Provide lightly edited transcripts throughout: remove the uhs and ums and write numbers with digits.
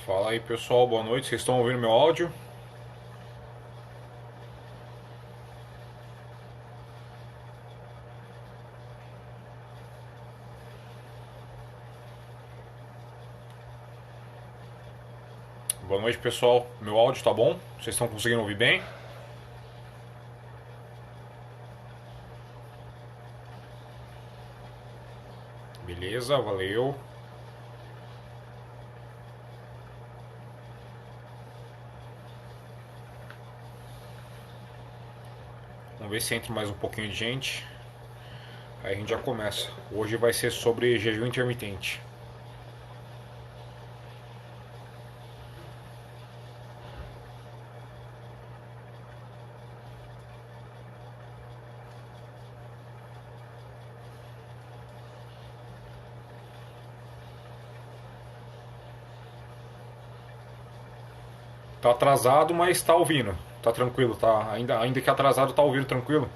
Fala aí pessoal, boa noite, vocês estão ouvindo meu áudio? Boa noite pessoal, meu áudio tá bom? Vocês estão conseguindo ouvir bem? Beleza, valeu. Vamos ver se entra mais um pouquinho de gente. Aí a gente já começa. Hoje vai ser sobre jejum intermitente. Tá atrasado, mas tá ouvindo. Tá tranquilo, tá? Ainda que atrasado, tá ouvindo tranquilo?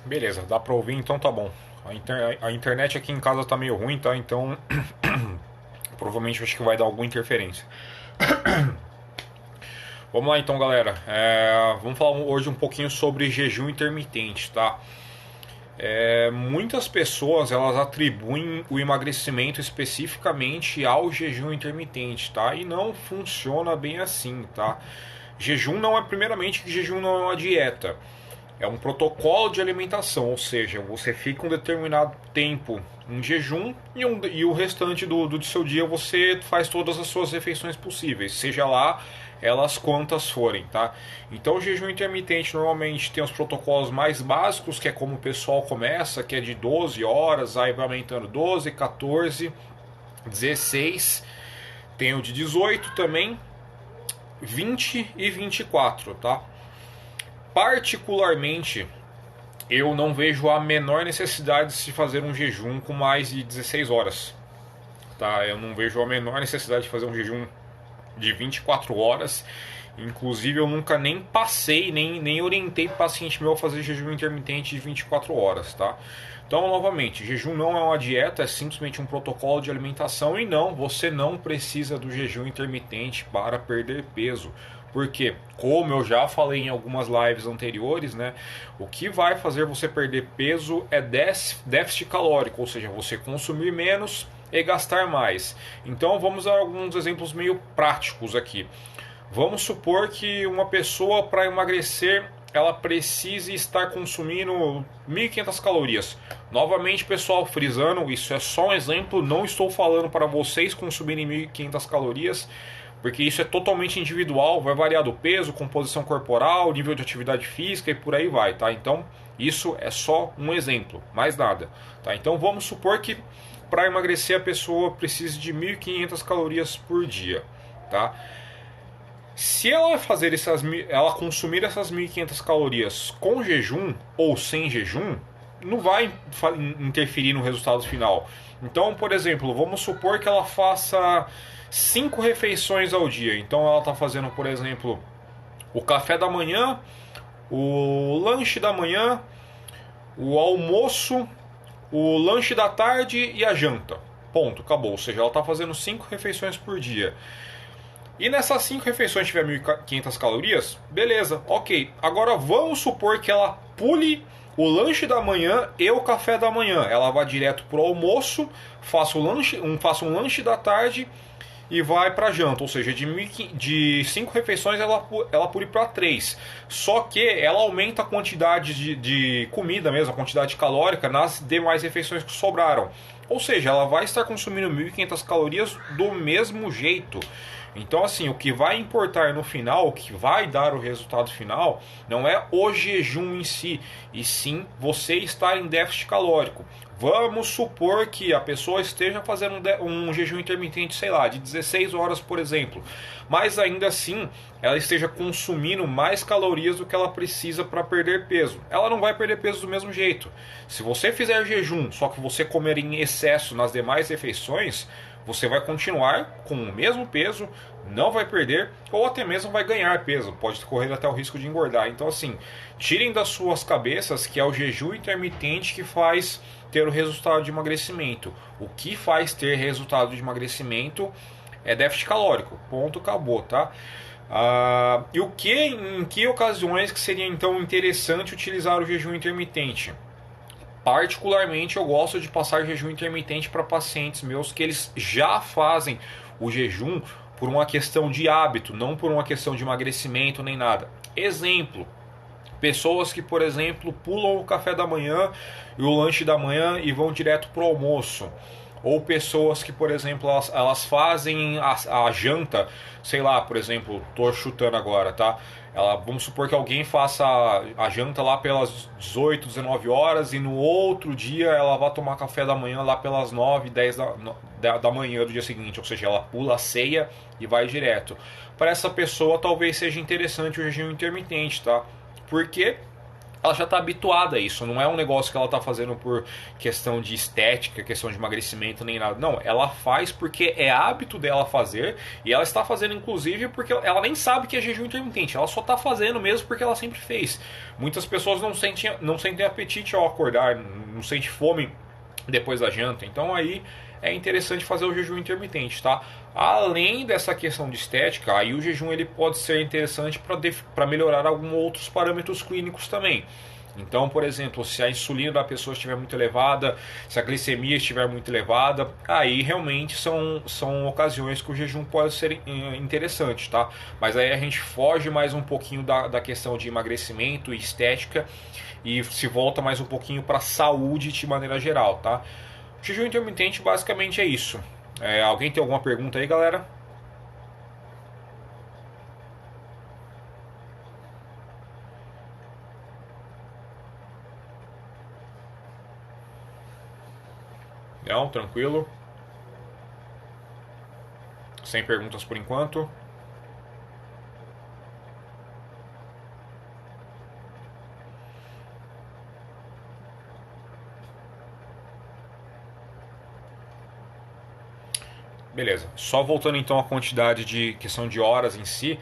Beleza, dá pra ouvir, então tá bom. A internet aqui em casa tá meio ruim, tá? Então provavelmente acho que vai dar alguma interferência. Vamos lá então, galera. Vamos falar hoje um pouquinho sobre jejum intermitente, tá? Muitas pessoas elas atribuem o emagrecimento especificamente ao jejum intermitente, tá? E não funciona bem assim, tá? Jejum não é, primeiramente, que jejum não é uma dieta. É um protocolo de alimentação, ou seja, você fica um determinado tempo em jejum e o restante do seu dia você faz todas as suas refeições possíveis, seja lá elas quantas forem, tá? Então o jejum intermitente normalmente tem os protocolos mais básicos, que é como o pessoal começa, que é de 12 horas, aí vai aumentando 12, 14, 16, tem o de 18 também, 20 e 24, tá? Particularmente, eu não vejo a menor necessidade de se fazer um jejum com mais de 16 horas. Tá? Eu não vejo a menor necessidade de fazer um jejum de 24 horas. Inclusive, eu nunca nem passei, nem orientei paciente meu a fazer jejum intermitente de 24 horas. Tá? Então, novamente, jejum não é uma dieta, é simplesmente um protocolo de alimentação. E não, você não precisa do jejum intermitente para perder peso. Porque, como eu já falei em algumas lives anteriores, né, o que vai fazer você perder peso é déficit calórico, ou seja, você consumir menos e gastar mais. Então vamos a alguns exemplos meio práticos aqui. Vamos supor que uma pessoa para emagrecer ela precise estar consumindo 1.500 calorias. Novamente, pessoal, frisando, isso é só um exemplo, não estou falando para vocês consumirem 1.500 calorias, porque isso é totalmente individual, vai variar do peso, composição corporal, nível de atividade física e por aí vai, tá? Então, isso é só um exemplo, mais nada, tá? Então, vamos supor que para emagrecer a pessoa precise de 1.500 calorias por dia, tá? Se ela fazer ela consumir essas 1.500 calorias com jejum ou sem jejum, não vai interferir no resultado final. Então, por exemplo, vamos supor que ela faça 5 refeições ao dia. Então ela está fazendo, por exemplo, o café da manhã, o lanche da manhã, o almoço, o lanche da tarde e a janta. Ponto, acabou. Ou seja, ela está fazendo 5 refeições por dia. E nessas 5 refeições tiver 1.500 calorias, beleza, ok. Agora vamos supor que ela pule o lanche da manhã e o café da manhã. Ela vai direto pro almoço, faça um lanche da tarde e vai para janta. Ou seja, de 5 refeições ela pule para 3. Só que ela aumenta a quantidade de comida mesmo, a quantidade calórica nas demais refeições que sobraram. Ou seja, ela vai estar consumindo 1.500 calorias do mesmo jeito. Então, assim, o que vai importar no final, o que vai dar o resultado final, não é o jejum em si, e sim você estar em déficit calórico. Vamos supor que a pessoa esteja fazendo um jejum intermitente, sei lá, de 16 horas, por exemplo, mas ainda assim ela esteja consumindo mais calorias do que ela precisa para perder peso. Ela não vai perder peso do mesmo jeito. Se você fizer jejum, só que você comer em excesso nas demais refeições, você vai continuar com o mesmo peso, não vai perder ou até mesmo vai ganhar peso, pode correr até o risco de engordar. Então, assim, tirem das suas cabeças que é o jejum intermitente que faz ter o resultado de emagrecimento. O que faz ter resultado de emagrecimento é déficit calórico. Ponto, acabou, tá? E em que ocasiões que seria então interessante utilizar o jejum intermitente? Particularmente eu gosto de passar jejum intermitente para pacientes meus que eles já fazem o jejum por uma questão de hábito, não por uma questão de emagrecimento nem nada. Exemplo, pessoas que, por exemplo, pulam o café da manhã e o lanche da manhã e vão direto para o almoço. Ou pessoas que, por exemplo, elas fazem a janta, sei lá, por exemplo, tô chutando agora, tá? Vamos supor que alguém faça a janta lá pelas 18, 19 horas e no outro dia ela vai tomar café da manhã lá pelas 9, 10 da manhã do dia seguinte. Ou seja, ela pula a ceia e vai direto. Para essa pessoa talvez seja interessante o jejum intermitente, tá? Porque ela já está habituada a isso, não é um negócio que ela está fazendo por questão de estética, questão de emagrecimento nem nada. Não, ela faz porque é hábito dela fazer e ela está fazendo inclusive porque ela nem sabe que é jejum intermitente, ela só está fazendo mesmo porque ela sempre fez. Muitas pessoas não sentem apetite ao acordar, não sentem fome depois da janta, então aí é interessante fazer o jejum intermitente, tá? Além dessa questão de estética, aí o jejum ele pode ser interessante para melhorar alguns outros parâmetros clínicos também. Então, por exemplo, se a insulina da pessoa estiver muito elevada, se a glicemia estiver muito elevada, aí realmente são ocasiões que o jejum pode ser interessante, tá? Mas aí a gente foge mais um pouquinho da questão de emagrecimento e estética e se volta mais um pouquinho para a saúde de maneira geral, tá? O jejum intermitente basicamente é isso. Alguém tem alguma pergunta aí, galera? Não, tranquilo. Sem perguntas por enquanto. Beleza. Só voltando então à quantidade de questão de horas em si.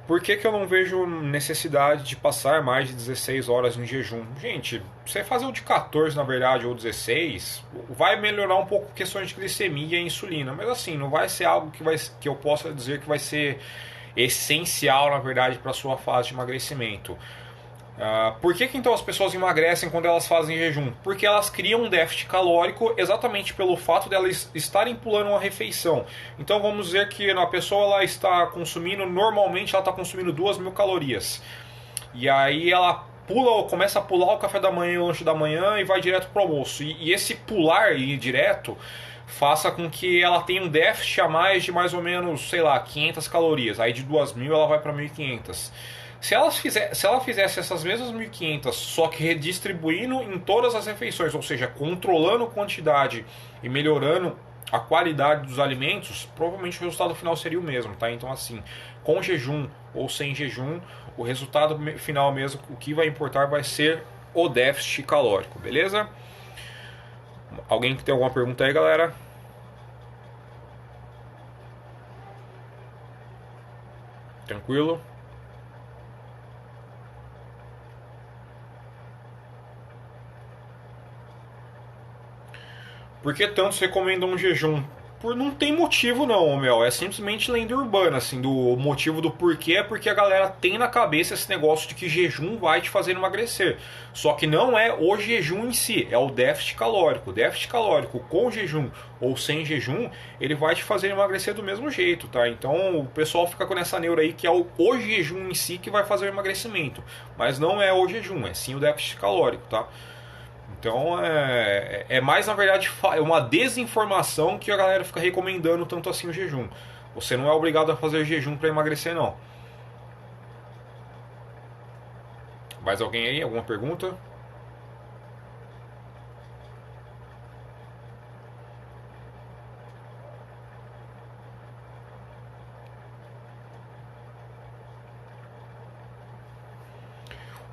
Por que eu não vejo necessidade de passar mais de 16 horas em jejum? Gente, você fazer o de 14, na verdade, ou 16, vai melhorar um pouco questões de glicemia e insulina. Mas assim, não vai ser algo que eu possa dizer que vai ser essencial, na verdade, para a sua fase de emagrecimento. Por que então as pessoas emagrecem quando elas fazem jejum? Porque elas criam um déficit calórico exatamente pelo fato de elas estarem pulando uma refeição. Então vamos dizer que a pessoa ela está consumindo, normalmente ela está consumindo 2.000 calorias. E aí ela começa a pular o café da manhã e o lanche da manhã e vai direto para o almoço. E esse pular e ir direto faça com que ela tenha um déficit a mais de mais ou menos, sei lá, 500 calorias. Aí de 2.000 ela vai para 1.500. Se ela fizesse essas mesmas 1.500, só que redistribuindo em todas as refeições, ou seja, controlando a quantidade e melhorando a qualidade dos alimentos, provavelmente o resultado final seria o mesmo, tá? Então, assim, com jejum ou sem jejum, o resultado final mesmo, o que vai importar vai ser o déficit calórico, beleza? Alguém que tem alguma pergunta aí, galera? Tranquilo? Por que tantos recomendam um jejum? Não tem motivo não, Mel. É simplesmente lenda urbana, assim, do motivo do porquê é porque a galera tem na cabeça esse negócio de que jejum vai te fazer emagrecer. Só que não é o jejum em si, é o déficit calórico. O déficit calórico com jejum ou sem jejum, ele vai te fazer emagrecer do mesmo jeito, tá? Então o pessoal fica com essa neura aí que é o jejum em si que vai fazer o emagrecimento. Mas não é o jejum, é sim o déficit calórico, tá? Então é mais na verdade uma desinformação que a galera fica recomendando tanto assim o jejum. Você não é obrigado a fazer jejum para emagrecer, não. Mais alguém aí? Alguma pergunta?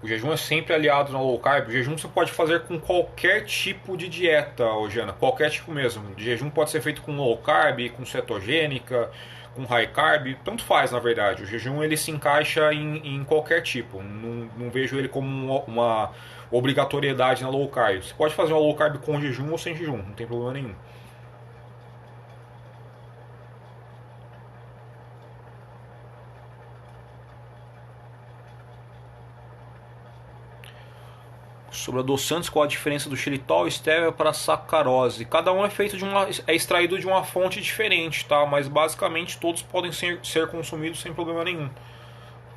O jejum é sempre aliado no low carb. O jejum você pode fazer com qualquer tipo de dieta, Jana. Qualquer tipo mesmo. O jejum pode ser feito com low carb, com cetogênica, com high carb. Tanto faz, na verdade. O jejum ele se encaixa em qualquer tipo. Não vejo ele como uma obrigatoriedade na low carb. Você pode fazer uma low carb com jejum ou sem jejum. Não tem problema nenhum. Sobre adoçantes, qual a diferença do xilitol, stevia para sacarose? Cada um é feito é extraído de uma fonte diferente, tá? Mas basicamente todos podem ser consumidos sem problema nenhum,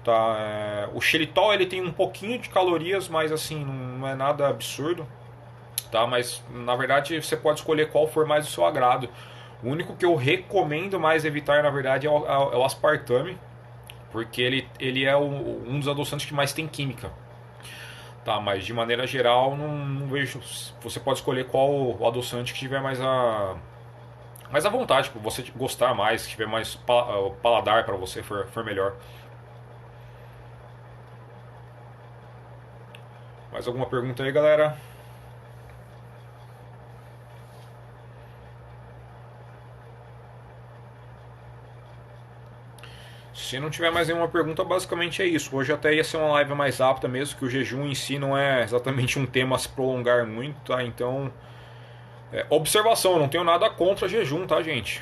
tá? O xilitol ele tem um pouquinho de calorias, mas assim não é nada absurdo, tá? Mas na verdade você pode escolher qual for mais do seu agrado. O único que eu recomendo mais evitar, na verdade, é o aspartame, porque ele é um dos adoçantes que mais tem química. Tá, mas de maneira geral não vejo. Você pode escolher qual o adoçante que tiver mais à vontade, para você gostar mais, que tiver mais paladar para você for melhor. Mais alguma pergunta aí, galera? Se não tiver mais nenhuma pergunta, basicamente é isso. Hoje até ia ser uma live mais rápida mesmo, que o jejum em si não é exatamente um tema a se prolongar muito, tá? Então, observação, eu não tenho nada contra jejum, tá, gente?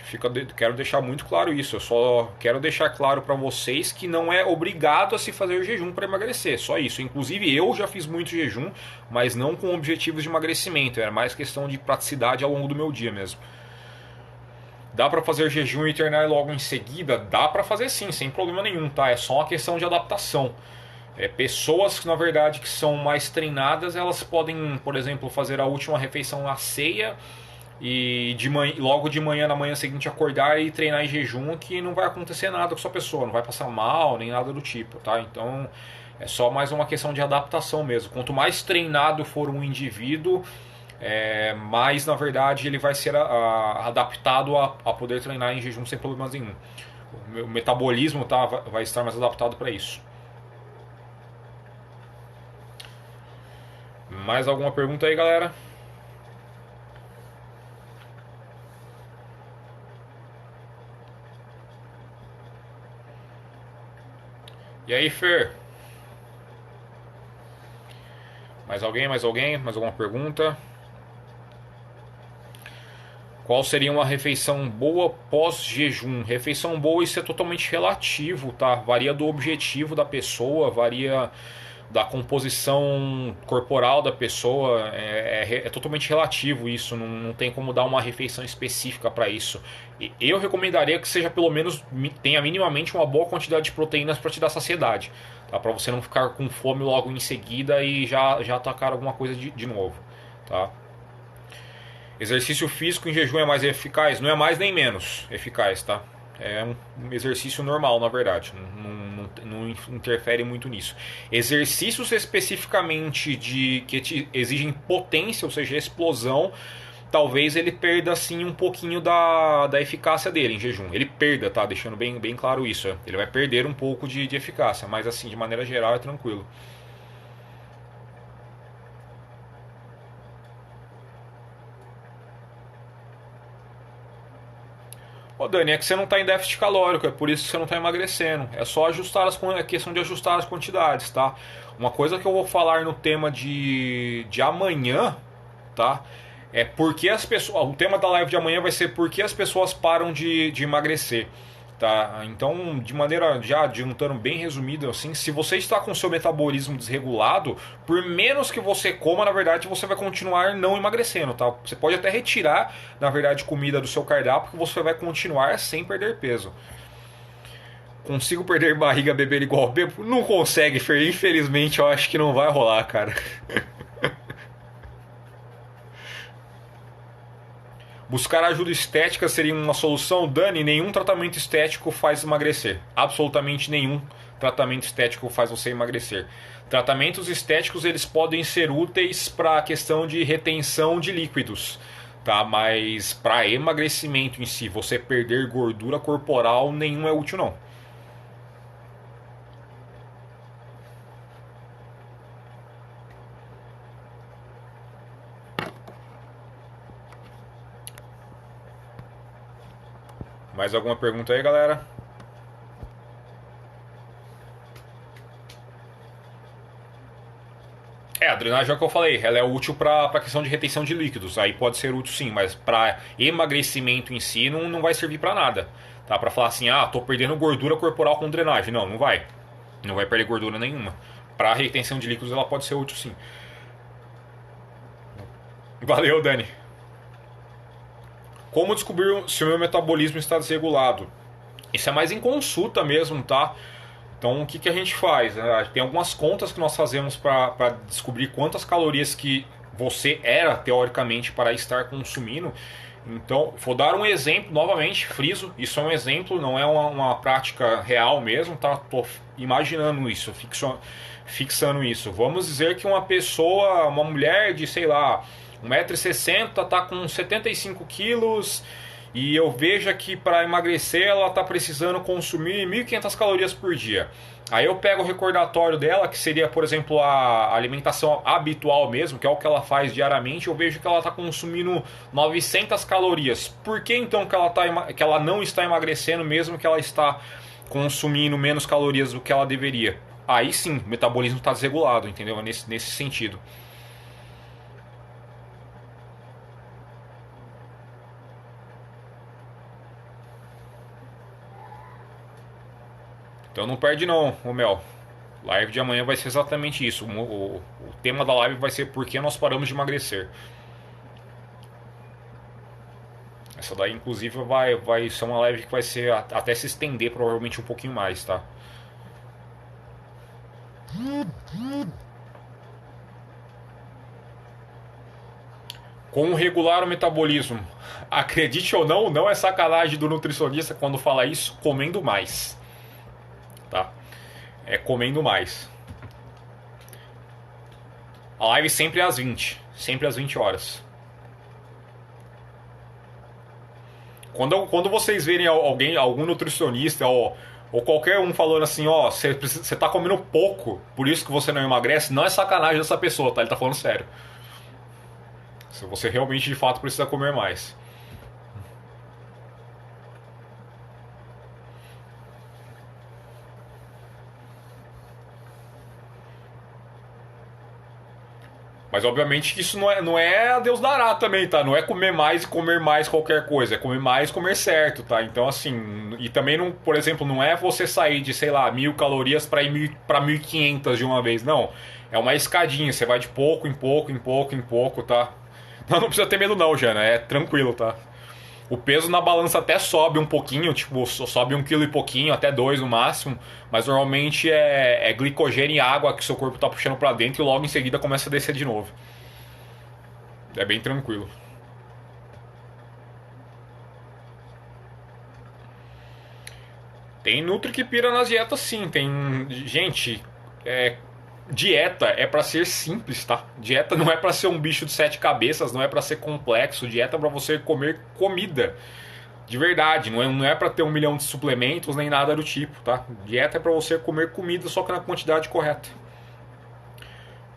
Quero deixar muito claro isso. Eu só quero deixar claro para vocês que não é obrigado a se fazer jejum para emagrecer. Só isso. Inclusive eu já fiz muito jejum, mas não com objetivos de emagrecimento. Era mais questão de praticidade ao longo do meu dia mesmo. Dá para fazer jejum e treinar logo em seguida? Dá para fazer sim, sem problema nenhum, tá? É só uma questão de adaptação. Pessoas que na verdade que são mais treinadas, elas podem, por exemplo, fazer a última refeição à ceia e logo de manhã na manhã seguinte acordar e treinar em jejum, que não vai acontecer nada com a sua pessoa, não vai passar mal nem nada do tipo, tá? Então é só mais uma questão de adaptação mesmo. Quanto mais treinado for um indivíduo, mais na verdade ele vai ser adaptado a poder treinar em jejum sem problemas nenhum. O metabolismo vai estar mais adaptado para isso. Mais alguma pergunta aí, galera? E aí, Fer? Mais alguém? Mais alguém? Mais alguma pergunta? Qual seria uma refeição boa pós-jejum? Refeição boa, isso é totalmente relativo, tá? Varia do objetivo da pessoa, varia da composição corporal da pessoa, é totalmente relativo isso, não tem como dar uma refeição específica para isso. Eu recomendaria que seja pelo menos, tenha minimamente uma boa quantidade de proteínas para te dar saciedade, tá? Para você não ficar com fome logo em seguida e já atacar alguma coisa de novo, tá? Exercício físico em jejum é mais eficaz? Não é mais nem menos eficaz, tá? É um exercício normal, na verdade. Não interfere muito nisso. Exercícios especificamente que exigem potência, ou seja, explosão, talvez ele perda assim um pouquinho da eficácia dele em jejum. Ele perda, tá? Deixando bem claro isso. Ele vai perder um pouco de eficácia, mas assim, de maneira geral, é tranquilo. Ô Dani, é que você não está em déficit calórico, é por isso que você não está emagrecendo. É só ajustar é questão de ajustar as quantidades, tá? Uma coisa que eu vou falar no tema de amanhã, tá? É porque as pessoas. O tema da live de amanhã vai ser por que as pessoas param de emagrecer. Tá? Então, de maneira já adiantando bem resumida, assim, se você está com seu metabolismo desregulado, por menos que você coma, na verdade, você vai continuar não emagrecendo, tá? Você pode até retirar, na verdade, comida do seu cardápio, que você vai continuar sem perder peso. Consigo perder barriga beber igual bebo? Não consegue, Fer. Infelizmente, eu acho que não vai rolar, cara. Buscar ajuda estética seria uma solução? Dani, nenhum tratamento estético faz emagrecer. Absolutamente nenhum tratamento estético faz você emagrecer. Tratamentos estéticos eles podem ser úteis para a questão de retenção de líquidos, tá? Mas para emagrecimento em si, você perder gordura corporal, nenhum é útil não. Mais alguma pergunta aí, galera? A drenagem é o que eu falei, ela é útil para a questão de retenção de líquidos, aí pode ser útil sim, mas para emagrecimento em si não vai servir para nada, tá? Para falar assim, tô perdendo gordura corporal com drenagem, não vai, não vai perder gordura nenhuma. Para retenção de líquidos ela pode ser útil sim. Valeu, Dani. Como descobrir se o meu metabolismo está desregulado? Isso é mais em consulta mesmo, tá? Então o que a gente faz? Tem algumas contas que nós fazemos para descobrir quantas calorias que você era teoricamente para estar consumindo. Então, vou dar um exemplo novamente, friso, isso é um exemplo, não é uma prática real mesmo, tá? Tô imaginando isso, fixando isso. Vamos dizer que uma pessoa, uma mulher de, sei lá, 1,60 m, tá com 75 quilos e eu vejo que para emagrecer ela está precisando consumir 1.500 calorias por dia. Aí eu pego o recordatório dela, que seria, por exemplo, a alimentação habitual mesmo, que é o que ela faz diariamente, eu vejo que ela está consumindo 900 calorias. Por que então que ela não está emagrecendo, mesmo que ela está consumindo menos calorias do que ela deveria? Aí sim, o metabolismo está desregulado, entendeu? Nesse sentido. Então não perde não, o Mel. Live de amanhã vai ser exatamente isso. O tema da live vai ser por que nós paramos de emagrecer. Essa daí, inclusive, vai ser uma live que vai ser até se estender provavelmente um pouquinho mais, tá? Como regular o metabolismo? Acredite ou não, não é sacanagem do nutricionista quando fala isso, comendo mais. Tá? É comendo mais. A live sempre às 20. Sempre às 20 horas. Quando vocês verem algum nutricionista ou qualquer um falando assim, você tá comendo pouco, por isso que você não emagrece, não é sacanagem dessa pessoa, tá? Ele tá falando sério. Se você realmente de fato precisa comer mais. Mas obviamente que isso não é a Deus dará também, tá? Não é comer mais e comer mais qualquer coisa. É comer mais e comer certo, tá? Então assim, e também não, por exemplo, não é você sair de, sei lá, 1.000 calorias para ir para 1.500 de uma vez, não. É uma escadinha, você vai de pouco em pouco, em pouco, em pouco, tá? Não precisa ter medo não, Jana, é tranquilo, tá? O peso na balança até sobe um pouquinho, tipo, sobe 1 quilo e pouquinho, até 2 no máximo, mas normalmente é glicogênio e água que seu corpo tá puxando pra dentro e logo em seguida começa a descer de novo. É bem tranquilo. Tem nutri que pira nas dietas sim, tem... Gente, dieta é pra ser simples, tá? Dieta não é pra ser um bicho de 7 cabeças, não é pra ser complexo. Dieta é pra você comer comida de verdade, não é para ter 1 milhão de suplementos nem nada do tipo, tá? Dieta é para você comer comida só que na quantidade correta.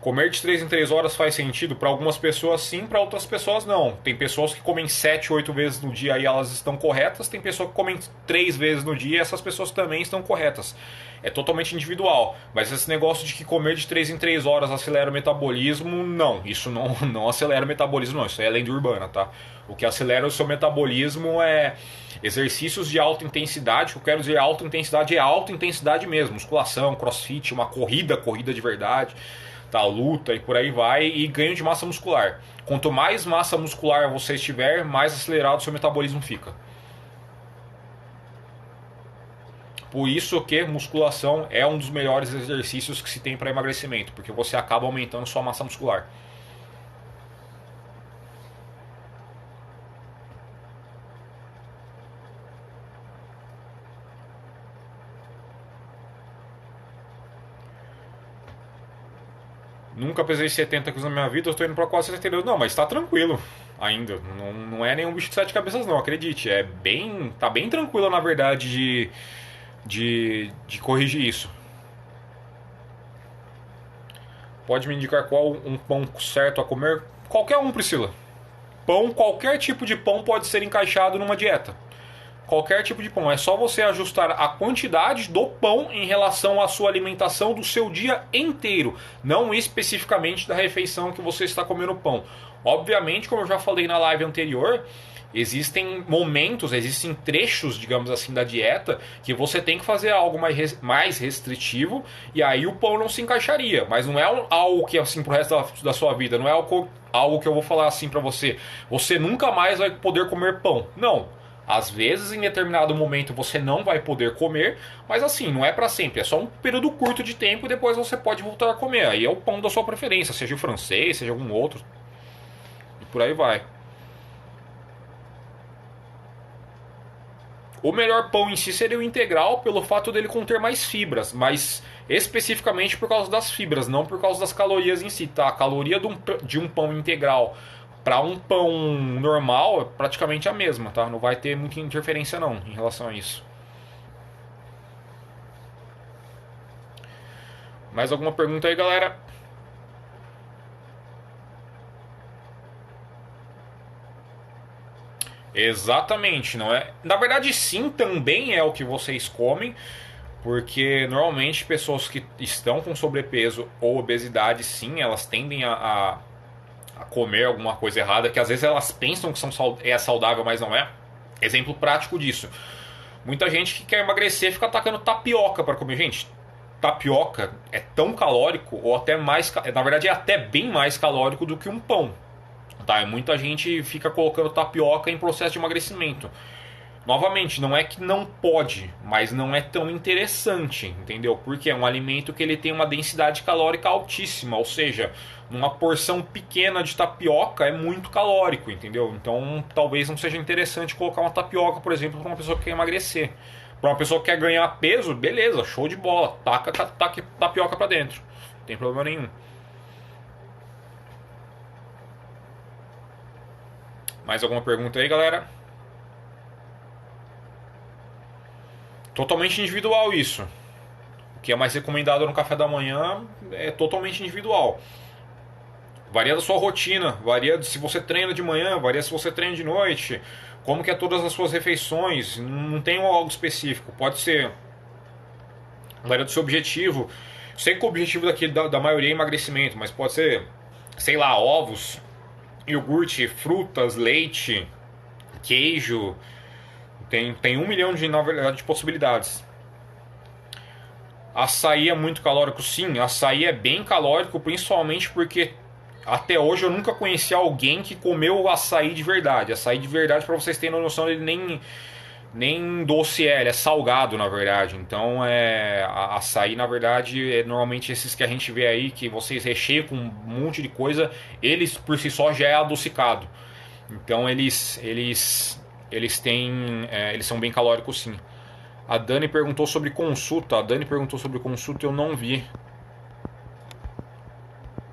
Comer de 3 em 3 horas faz sentido? Para algumas pessoas sim, para outras pessoas não. Tem pessoas que comem 7, 8 vezes no dia e elas estão corretas. Tem pessoas que comem 3 vezes no dia e essas pessoas também estão corretas. É totalmente individual. Mas esse negócio de que comer de 3 em 3 horas acelera o metabolismo, não. Isso não acelera o metabolismo, não. Isso é lenda urbana, tá? O que acelera o seu metabolismo é exercícios de alta intensidade. O que eu quero dizer alta intensidade é alta intensidade mesmo. Musculação, crossfit, uma corrida de verdade. Tá, luta e por aí vai, e ganho de massa muscular. Quanto mais massa muscular você estiver, mais acelerado o seu metabolismo fica. Por isso que musculação é um dos melhores exercícios que se tem para emagrecimento, porque você acaba aumentando sua massa muscular. Nunca pesei 70 quilos na minha vida, eu estou indo para quase 72. Não, mas está tranquilo ainda. Não é nenhum bicho de sete cabeças, não, acredite. Tá bem tranquilo, na verdade, de corrigir isso. Pode me indicar qual um pão certo a comer? Qualquer um, Priscila. Pão, qualquer tipo de pão pode ser encaixado numa dieta. Qualquer tipo de pão. É só você ajustar a quantidade do pão em relação à sua alimentação do seu dia inteiro, não especificamente da refeição que você está comendo pão. Obviamente, como eu já falei na live anterior, existem momentos, existem trechos, digamos assim, da dieta que você tem que fazer algo mais restritivo e aí o pão não se encaixaria. Mas não é algo que assim pro resto da sua vida, não é algo que eu vou falar assim pra você. Você nunca mais vai poder comer pão. Não. Às vezes, em determinado momento, você não vai poder comer, mas assim, não é para sempre. É só um período curto de tempo e depois você pode voltar a comer. Aí é o pão da sua preferência, seja o francês, seja algum outro. E por aí vai. O melhor pão em si seria o integral, pelo fato dele conter mais fibras, mas especificamente por causa das fibras, não por causa das calorias em si, tá? A caloria de um pão integral para um pão normal é praticamente a mesma, tá? Não vai ter muita interferência não em relação a isso. Mais alguma pergunta aí, galera? Exatamente, não é? Na verdade, sim, também é o que vocês comem, porque normalmente pessoas que estão com sobrepeso ou obesidade, sim, elas tendem a comer alguma coisa errada, que às vezes elas pensam que é saudável, mas não é. Exemplo prático disso. Muita gente que quer emagrecer fica atacando tapioca para comer. Gente, tapioca é tão calórico, ou até mais, na verdade é até bem mais calórico do que um pão. Tá? E muita gente fica colocando tapioca em processo de emagrecimento. Novamente, não é que não pode, mas não é tão interessante, entendeu? Porque é um alimento que ele tem uma densidade calórica altíssima, ou seja, numa porção pequena de tapioca é muito calórico, entendeu? Então, talvez não seja interessante colocar uma tapioca, por exemplo, para uma pessoa que quer emagrecer. Para uma pessoa que quer ganhar peso, beleza, show de bola, taca tapioca para dentro, não tem problema nenhum. Mais alguma pergunta aí, galera? Totalmente individual isso. O que é mais recomendado no café da manhã é totalmente individual. Varia da sua rotina, varia de se você treina de manhã, varia se você treina de noite, como que é todas as suas refeições, não tem algo específico. Pode ser, varia do seu objetivo. Sei que o objetivo daqui da maioria é emagrecimento, mas pode ser, sei lá, ovos, iogurte, frutas, leite, queijo. Tem 1 milhão na verdade, de possibilidades. Açaí é muito calórico, sim. Açaí é bem calórico, principalmente porque até hoje eu nunca conheci alguém que comeu açaí de verdade. Açaí de verdade, para vocês terem noção, ele nem doce é, ele é salgado na verdade. Então açaí na verdade é normalmente esses que a gente vê aí, que vocês recheiam com um monte de coisa, eles por si só já é adocicado. Então eles são bem calóricos sim. A Dani perguntou sobre consulta. Eu não vi.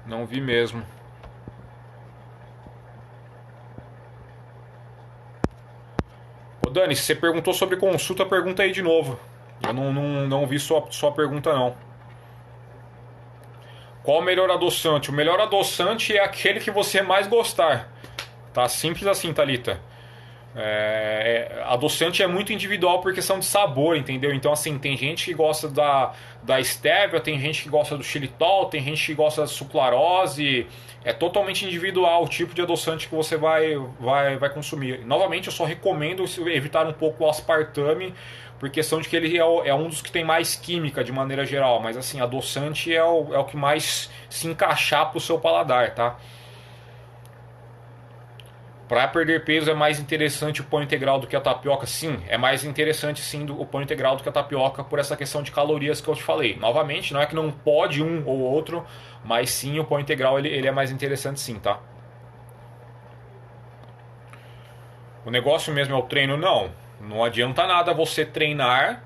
Não vi mesmo. Ô Dani, se você perguntou sobre consulta, pergunta aí de novo. Eu não vi sua pergunta não. Qual o melhor adoçante? O melhor adoçante é aquele que você mais gostar. Tá simples assim, Thalita. Adoçante é muito individual por questão de sabor, entendeu? Então, assim, tem gente que gosta da stevia, tem gente que gosta do xilitol, tem gente que gosta da suclarose. É totalmente individual o tipo de adoçante que você vai consumir. Novamente, eu só recomendo evitar um pouco o aspartame, por questão de que ele é um dos que tem mais química de maneira geral. Mas, assim, adoçante é o que mais se encaixar pro seu paladar, tá? Para perder peso é mais interessante o pão integral do que a tapioca? Sim, é mais interessante sim o pão integral do que a tapioca por essa questão de calorias que eu te falei. Novamente, não é que não pode um ou outro, mas sim o pão integral ele é mais interessante sim, tá? O negócio mesmo é o treino? Não. Não adianta nada você treinar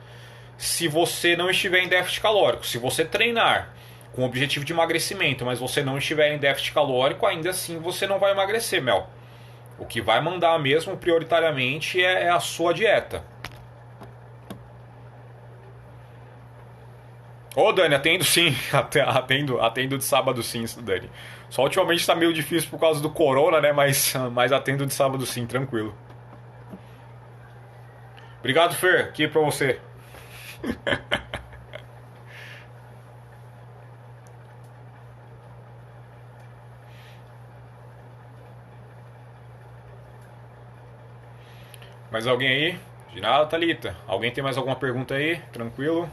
se você não estiver em déficit calórico. Se você treinar com o objetivo de emagrecimento, mas você não estiver em déficit calórico, ainda assim você não vai emagrecer, Mel. O que vai mandar mesmo, prioritariamente, é a sua dieta. Ô Dani, atendo sim, atendo de sábado sim, Dani. Só ultimamente tá meio difícil por causa do corona, né? Mas atendo de sábado sim, tranquilo. Obrigado, Fer, aqui pra você. Mais alguém aí? De nada, Thalita. Alguém tem mais alguma pergunta aí? Tranquilo?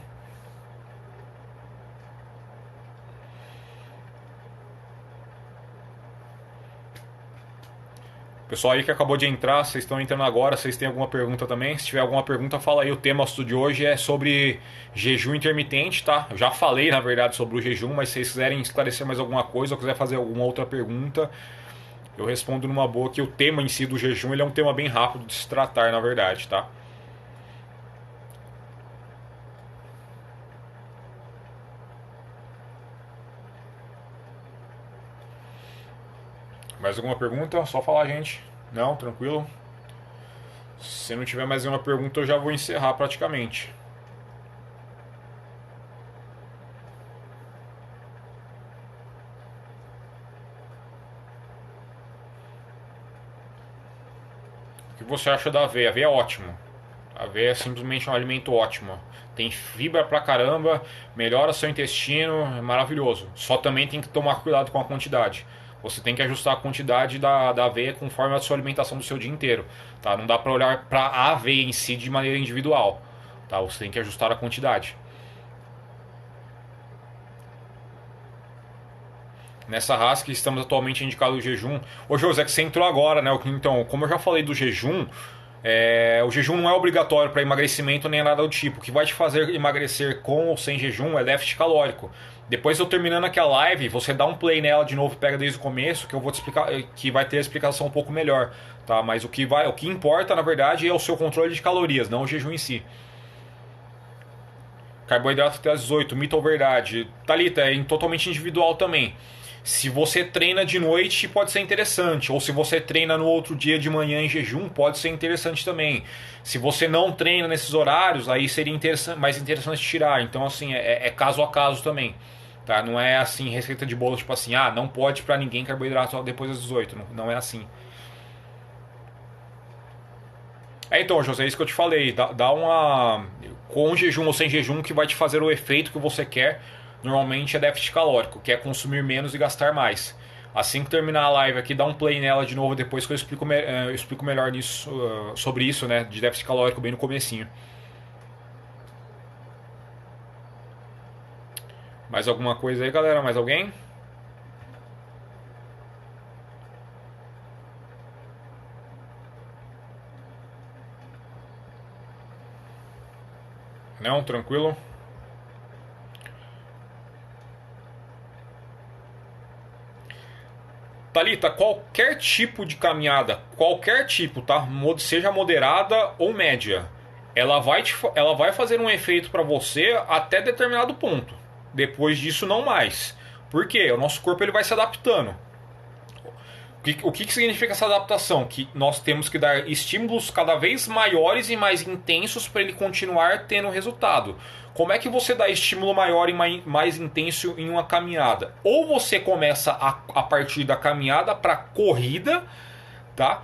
Pessoal aí que acabou de entrar, vocês estão entrando agora, vocês têm alguma pergunta também? Se tiver alguma pergunta, fala aí. O tema de hoje é sobre jejum intermitente, tá? Eu já falei, na verdade, sobre o jejum, mas se vocês quiserem esclarecer mais alguma coisa ou quiser fazer alguma outra pergunta, eu respondo numa boa, que o tema em si do jejum ele é um tema bem rápido de se tratar, na verdade, tá? Mais alguma pergunta? Só falar, gente. Não? Tranquilo? Se não tiver mais nenhuma pergunta, eu já vou encerrar praticamente. O que você acha da aveia? A aveia é ótimo. A aveia é simplesmente um alimento ótimo. Tem fibra pra caramba, melhora seu intestino, é maravilhoso. Só também tem que tomar cuidado com a quantidade. Você tem que ajustar a quantidade da aveia conforme a sua alimentação do seu dia inteiro. Tá? Não dá pra olhar pra aveia em si de maneira individual. Tá? Você tem que ajustar a quantidade. Nessa raça que estamos atualmente indicado o jejum. Ô José, que você entrou agora, né? Então, como eu já falei do jejum, o jejum não é obrigatório para emagrecimento nem nada do tipo. O que vai te fazer emagrecer com ou sem jejum é déficit calórico. Depois eu terminando aqui a live, você dá um play nela de novo, pega desde o começo, que eu vou te explicar, que vai ter a explicação um pouco melhor, tá? Mas o que importa, na verdade, é o seu controle de calorias, não o jejum em si. Carboidrato até às 18, mito ou verdade? Thalita, é totalmente individual também. Se você treina de noite, pode ser interessante. Ou se você treina no outro dia de manhã em jejum, pode ser interessante também. Se você não treina nesses horários, aí seria mais interessante tirar. Então, assim, é caso a caso também. Tá? Não é assim, receita de bolo, tipo assim, não pode pra ninguém carboidrato depois das 18. Não é assim. Então, José, é isso que eu te falei. Dá uma. Com jejum ou sem jejum, que vai te fazer o efeito que você quer. Normalmente é déficit calórico, que é consumir menos e gastar mais. Assim que terminar a live aqui, dá um play nela de novo depois que eu explico melhor nisso, sobre isso, né? De déficit calórico bem no comecinho. Mais alguma coisa aí, galera? Mais alguém? Não? Tranquilo? Thalita, qualquer tipo de caminhada, qualquer tipo, tá? Seja moderada ou média, ela vai fazer um efeito para você até determinado ponto. Depois disso, não mais. Por quê? O nosso corpo ele vai se adaptando. O que significa essa adaptação? Que nós temos que dar estímulos cada vez maiores e mais intensos para ele continuar tendo resultado. Como é que você dá estímulo maior e mais intenso em uma caminhada? Ou você começa a partir da caminhada para corrida, tá?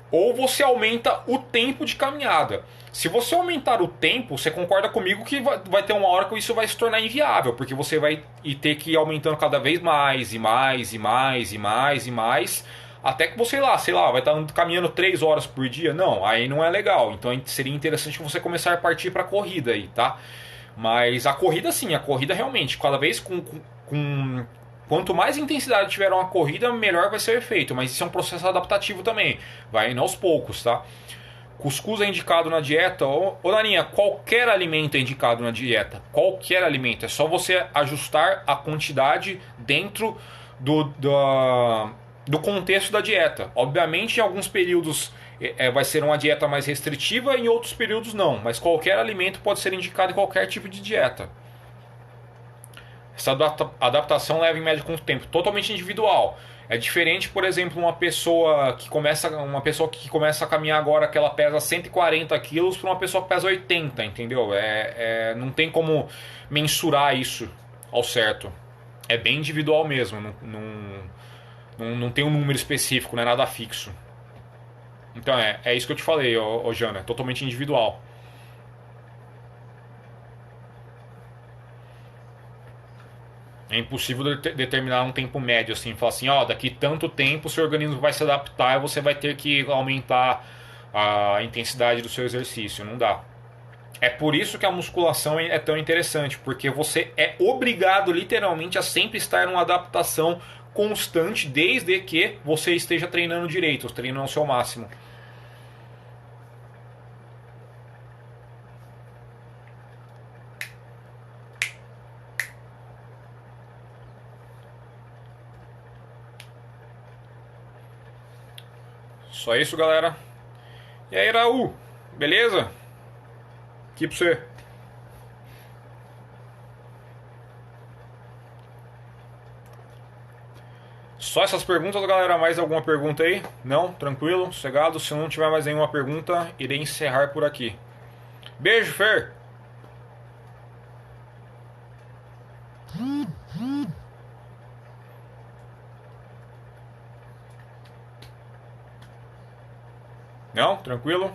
Ou você aumenta o tempo de caminhada. Se você aumentar o tempo, você concorda comigo que vai ter uma hora que isso vai se tornar inviável, porque você vai ter que ir aumentando cada vez mais, e mais, e mais, e mais, e mais, até que você, sei lá, vai estar caminhando 3 horas por dia. Não, aí não é legal. Então seria interessante você começar a partir para a corrida aí, tá? Mas a corrida sim, a corrida realmente, cada vez com quanto mais intensidade tiver uma corrida, melhor vai ser o efeito. Mas isso é um processo adaptativo também. Vai indo aos poucos, tá? Cuscuz é indicado na dieta. Ô Narinha, qualquer alimento é indicado na dieta. Qualquer alimento. É só você ajustar a quantidade dentro do contexto da dieta. Obviamente, em alguns períodos vai ser uma dieta mais restritiva, em outros períodos não. Mas qualquer alimento pode ser indicado em qualquer tipo de dieta. Essa adaptação leva em média quanto tempo? Totalmente individual. É diferente, por exemplo, uma pessoa que começa a caminhar agora que ela pesa 140 quilos para uma pessoa que pesa 80, entendeu? Não tem como mensurar isso ao certo. É bem individual mesmo, não tem um número específico, não é nada fixo. Então é isso que eu te falei, ô Jana, é totalmente individual. É impossível determinar um tempo médio, assim, falar assim, ó, daqui tanto tempo o seu organismo vai se adaptar e você vai ter que aumentar a intensidade do seu exercício. Não dá. É por isso que a musculação é tão interessante, porque você é obrigado literalmente a sempre estar numa adaptação constante, desde que você esteja treinando direito, treinando ao seu máximo. Só isso, galera. E aí, Raul? Beleza? Aqui pra você. Só essas perguntas, galera? Mais alguma pergunta aí? Não? Tranquilo? Sossegado? Se não tiver mais nenhuma pergunta, irei encerrar por aqui. Beijo, Fer! Não? Tranquilo?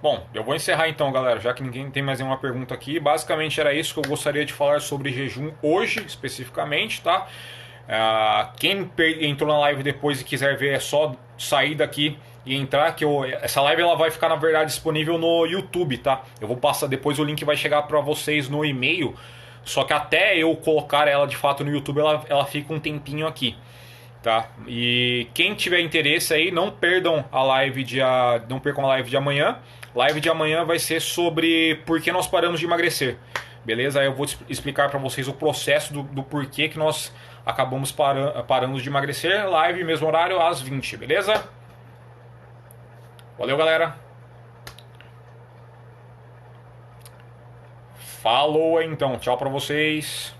Bom, eu vou encerrar então, galera, já que ninguém tem mais nenhuma pergunta aqui. Basicamente era isso que eu gostaria de falar sobre jejum hoje, especificamente, tá? Quem entrou na live depois e quiser ver, é só sair daqui e entrar, essa live ela vai ficar na verdade disponível no YouTube, tá? Eu vou passar depois, o link vai chegar para vocês no e-mail. Só que até eu colocar ela de fato no YouTube, ela fica um tempinho aqui, tá? E quem tiver interesse aí, não percam a live de amanhã. Live de amanhã vai ser sobre por que nós paramos de emagrecer. Beleza? Aí eu vou explicar para vocês o processo do porquê que nós acabamos parando de emagrecer. Live, mesmo horário, às 20, beleza? Valeu, galera. Falou então. Tchau para vocês.